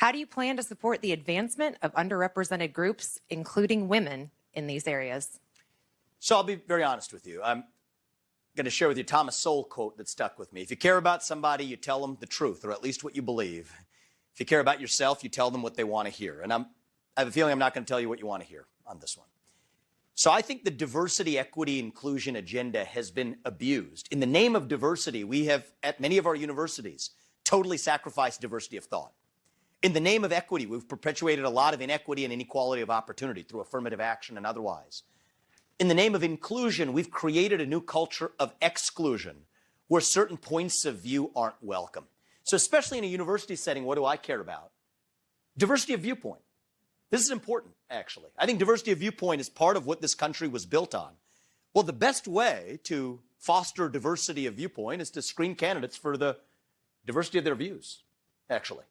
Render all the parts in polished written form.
How do you plan to support the advancement of underrepresented groups, including women, in these areas? So I'll be very honest with you. I'm going to share with you Thomas Sowell quote that stuck with me. If you care about somebody, you tell them the truth, or at least what you believe. If you care about yourself, you tell them what they want to hear. And I have a feeling I'm not going to tell you what you want to hear on this one. So I think the diversity, equity, inclusion agenda has been abused. In the name of diversity, we have, at many of our universities, totally sacrificed diversity of thought. In the name of equity, we've perpetuated a lot of inequity and inequality of opportunity through affirmative action and otherwise. In the name of inclusion, we've created a new culture of exclusion where certain points of view aren't welcome. So especially in a university setting, what do I care about? Diversity of viewpoint. This is important, actually. I think diversity of viewpoint is part of what this country was built on. Well, the best way to foster diversity of viewpoint is to screen candidates for the diversity of their views, actually.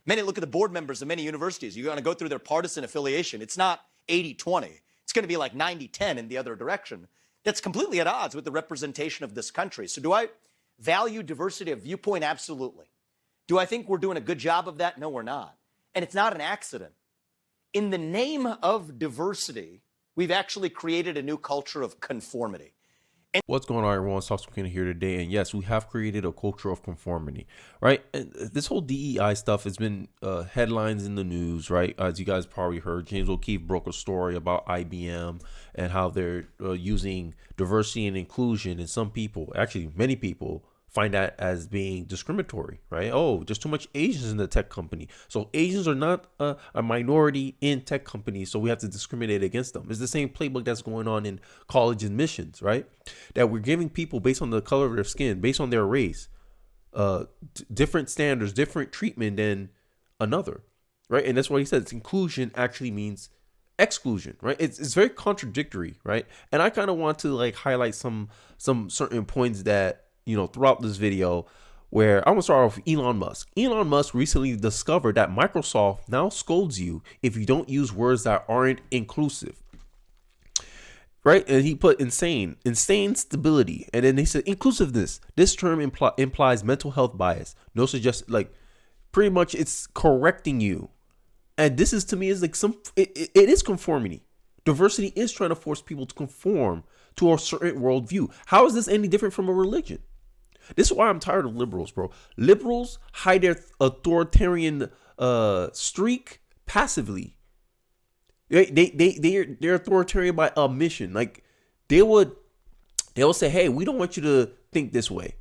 Look at the board members of many universities. You're going to go through their partisan affiliation. It's not 80-20. It's going to be like 90-10 in the other direction. That's completely at odds with the representation of this country. So do I value diversity of viewpoint? Absolutely. Do I think we're doing a good job of that? No, we're not. And it's not an accident. In the name of diversity, we've actually created a new culture of conformity. What's going on, everyone? Sauce McKenna here today, and yes, we have created a culture of conformity, right? And this whole DEI stuff has been headlines in the news, right? As you guys probably heard, James O'Keefe broke a story about IBM and how they're using diversity and inclusion, and some people, actually many people, find that as being discriminatory, right? Oh, there's too much Asians in the tech company. So Asians are not a minority in tech companies, so we have to discriminate against them. It's the same playbook that's going on in college admissions, right? That we're giving people based on the color of their skin, based on their race, different standards, different treatment than another, right? And that's what he said. It's inclusion actually means exclusion, right? It's very contradictory, right? And I kind of want to like highlight some certain points that, you know, throughout this video, where I'm gonna start off with Elon Musk. Elon Musk recently discovered that Microsoft now scolds you if you don't use words that aren't inclusive, right? And he put insane stability, and then they said inclusiveness. This term implies mental health bias. No suggest, like, pretty much it's correcting you, and this is, to me, is like it is conformity. Diversity is trying to force people to conform to a certain worldview. How is this any different from a religion? This is why I'm tired of liberals, bro. Liberals hide their authoritarian streak passively. They're authoritarian by omission. Like they'll say, "Hey, we don't want you to think this way.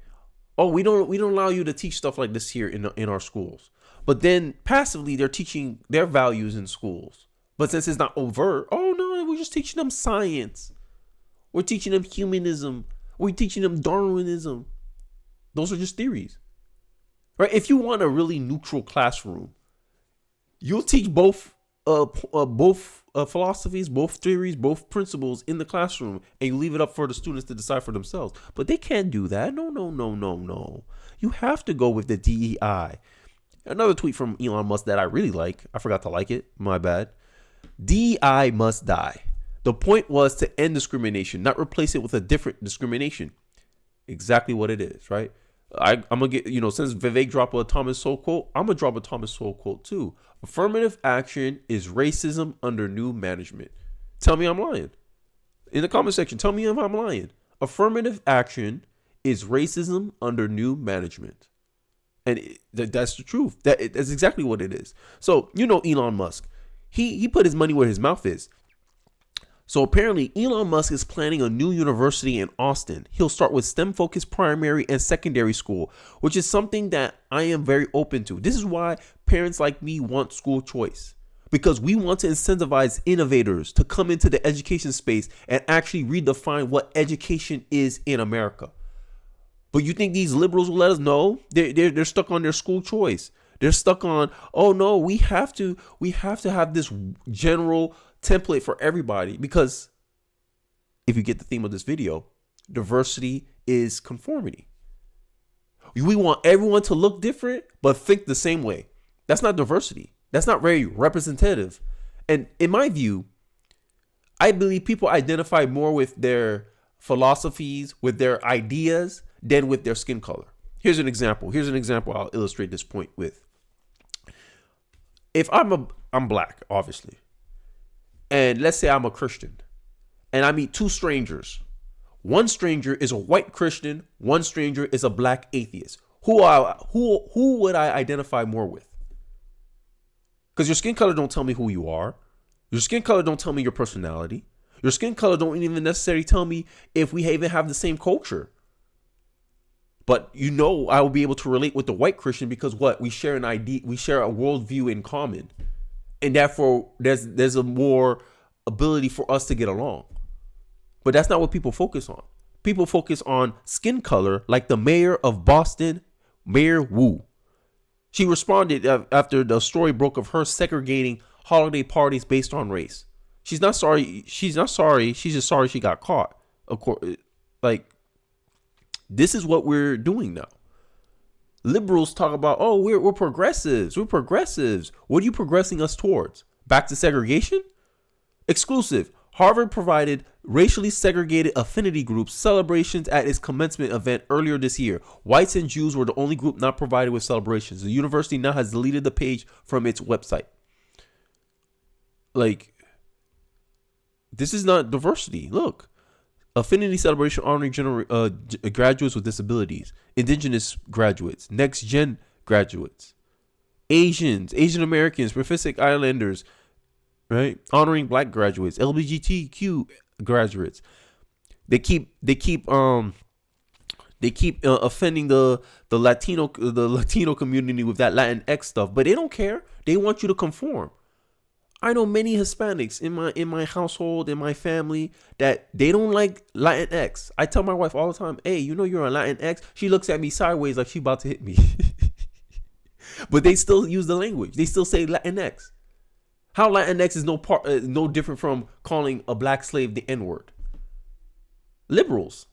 Oh, we don't allow you to teach stuff like this here in our schools." But then passively, they're teaching their values in schools. But since it's not overt, oh no, we're just teaching them science. We're teaching them humanism. We're teaching them Darwinism. Those are just theories, right? If you want a really neutral classroom, you'll teach both philosophies, both theories, both principles in the classroom, and you leave it up for the students to decide for themselves. But they can't do that. No. You have to go with the DEI. Another tweet from Elon Musk that I really like. I forgot to like it. My bad. DEI must die. The point was to end discrimination, not replace it with a different discrimination. Exactly what it is, right? I'm gonna get, since Vivek dropped a Thomas Sowell quote, I'm gonna drop a Thomas Sowell quote too. Affirmative action is racism under new management. Tell me I'm lying. In the comment section, tell me if I'm lying. Affirmative action is racism under new management. And that's the truth. That's exactly what it is. So, Elon Musk, he put his money where his mouth is. So apparently Elon Musk is planning a new university in Austin. He'll start with STEM-focused primary and secondary school, which is something that I am very open to. This is why parents like me want school choice, because we want to incentivize innovators to come into the education space and actually redefine what education is in America. But you think these liberals will let us know? They're stuck on their school choice. They're stuck on, oh no, we have to have this general template for everybody, because if you get the theme of this video, diversity is conformity. We want everyone to look different but think the same way. That's not diversity. That's not very representative. And in my view, I believe people identify more with their philosophies, with their ideas, than with their skin color. Here's an example. I'll illustrate this point with. if I'm black, obviously, and let's say I'm a Christian, and I meet two strangers. One stranger is a white Christian. One stranger is a black atheist. Who would I identify more with? Because your skin color don't tell me who you are. Your skin color don't tell me your personality. Your skin color don't even necessarily tell me if we even have the same culture. But I will be able to relate with the white Christian because what? We share an idea, we share a worldview in common. And therefore, there's a more ability for us to get along. But that's not what people focus on. People focus on skin color, like the mayor of Boston, Mayor Wu. She responded after the story broke of her segregating holiday parties based on race. She's not sorry. She's not sorry. She's just sorry she got caught. Of course, like, this is what we're doing now. Liberals talk about, oh, we're progressives. We're progressives. What are you progressing us towards? Back to segregation? Exclusive. Harvard provided racially segregated affinity groups celebrations at its commencement event earlier this year. Whites and Jews were the only group not provided with celebrations. The university now has deleted the page from its website. Like, this is not diversity. Look, affinity celebration honoring graduates with disabilities, indigenous graduates, next gen graduates, Asian Americans, Pacific Islanders, right? Honoring black graduates, LGBTQ graduates. They keep offending the Latino community with that Latinx stuff, but they don't care. They want you to conform. I know many Hispanics in my household, in my family, that they don't like Latinx. I tell my wife all the time, hey, you're a Latinx. She looks at me sideways like she about to hit me. But they still use the language. They still say Latinx. How Latinx is no different from calling a black slave the N-word. Liberals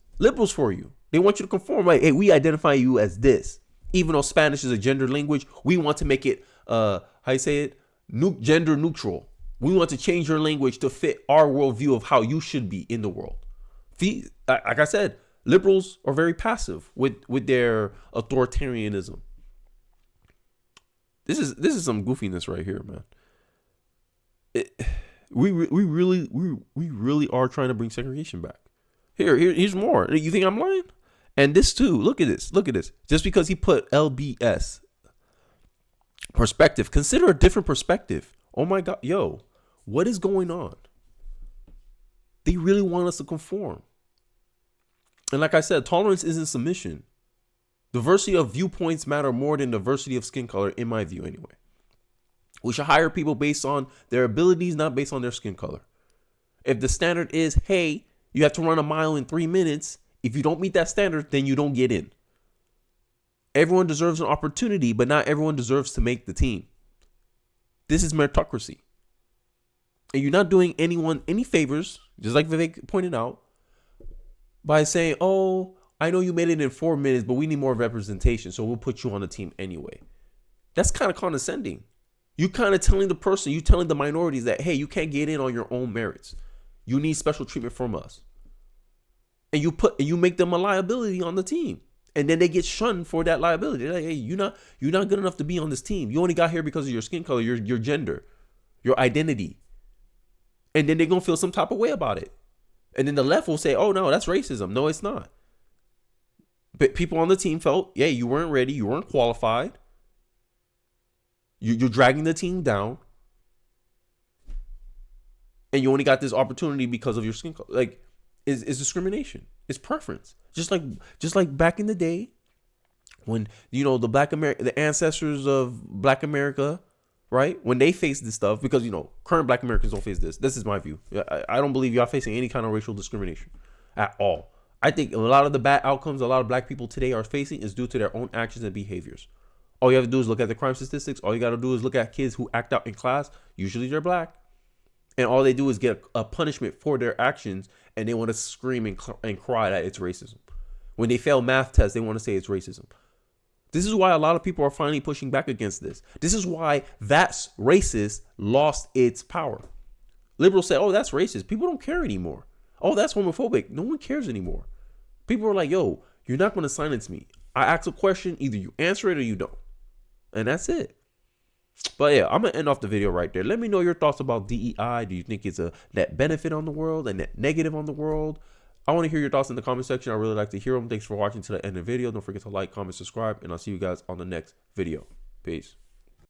for you. They want you to conform. Like, hey, we identify you as this. Even though Spanish is a gender language, we want to make it, gender neutral. We want to change your language to fit our worldview of how you should be in the world. Like I said, liberals are very passive with their authoritarianism. This is some goofiness right here, man. We really are trying to bring segregation back. Here's more. You think I'm lying? And this too. Look at this. Just because he put LBS perspective, consider a different perspective. Oh my God, yo, what is going on? They really want us to conform. And like I said, tolerance isn't submission. Diversity of viewpoints matter more than diversity of skin color, in my view, anyway. We should hire people based on their abilities, not based on their skin color. If the standard is, hey, you have to run a mile in 3 minutes, if you don't meet that standard, then you don't get in. Everyone deserves an opportunity, but not everyone deserves to make the team. This is meritocracy. And you're not doing anyone any favors, just like Vivek pointed out, by saying, oh, I know you made it in 4 minutes, but we need more representation, so we'll put you on the team anyway. That's kind of condescending. You kind of telling the minorities that, hey, you can't get in on your own merits. You need special treatment from us. And you make them a liability on the team. And then they get shunned for that liability. They're like, hey, you're not good enough to be on this team. You only got here because of your skin color, your gender, your identity. And then they're going to feel some type of way about it. And then the left will say, oh, no, that's racism. No, it's not. But people on the team felt, yeah, you weren't ready. You weren't qualified. You're dragging the team down. And you only got this opportunity because of your skin color. Like, it's discrimination. It's preference. Just like back in the day when, the ancestors of Black America, right? When they faced this stuff, because, current Black Americans don't face this. This is my view. I don't believe y'all facing any kind of racial discrimination at all. I think a lot of the bad outcomes a lot of Black people today are facing is due to their own actions and behaviors. All you have to do is look at the crime statistics. All you got to do is look at kids who act out in class. Usually they're Black. And all they do is get a punishment for their actions, and they want to scream and cry that it's racism. When they fail math tests, they want to say it's racism. This is why a lot of people are finally pushing back against this. This is why that's racist lost its power. Liberals say, oh, that's racist. People don't care anymore. Oh, that's homophobic. No one cares anymore. People are like, yo, you're not going to silence me. I ask a question, either you answer it or you don't. And that's it. But yeah, I'm gonna end off the video right there. Let me know your thoughts about DEI. Do you think it's a net benefit on the world, a net negative on the world? I want to hear your thoughts in the comment section. I really like to hear them. Thanks for watching to the end of the video. Don't forget to like, comment, subscribe, and I'll see you guys on the next video. Peace.